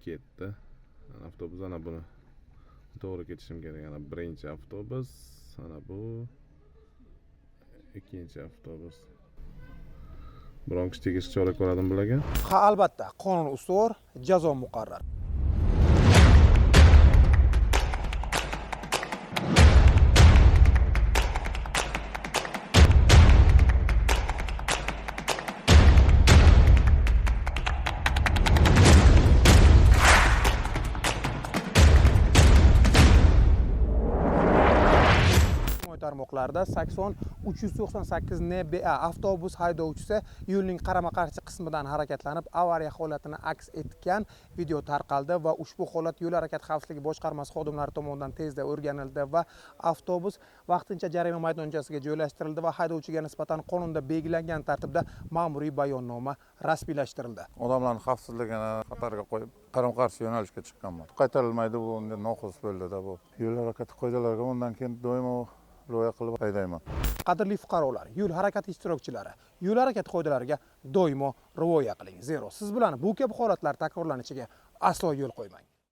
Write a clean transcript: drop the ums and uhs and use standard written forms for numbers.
ketdi. Avtobus ana buni to'g'ri ketishim kerak. Ana birinchi avtobus, ana bu ikkinchi avtobus. Biron kishi tegishli chora ko'radimi bularga? Ha, albatta, qonun ustuvor, jazo muqarrar. Tarmoqlarda 80-398 NBA avtobus haydovchisi yo'lning qarama-qarshi qismidan harakatlanib, avariya holatini aks etgan video tarqaldi va ushbu holat yo'l harakati xavfsizligi boshqarmasi xodimlari tomonidan tezda o'rganildi va avtobus vaqtincha jarima maydonchasiga joylashtirildi va haydovchiga nisbatan qonunda belgilangan tartibda ma'muriy bayonnoma rasmiylashtirildi. Odamlarning xavfsizligini xatarga qo'yib, qarama-qarshi yo'nalishga chiqqanman. Qaytarilmaydi, bu endi noxush bo'ldi-da bu. Yo'l harakati qoidalariga undan keyin doimo rioya qilib haydayman. Qadrli fuqarolar, yo'l harakati ishtirokchilari, yo'l harakati qoidalariga doimo rioya qiling. Zero siz bilan bu kabi holatlar takrorlanishiga aslo yo'l qo'ymang.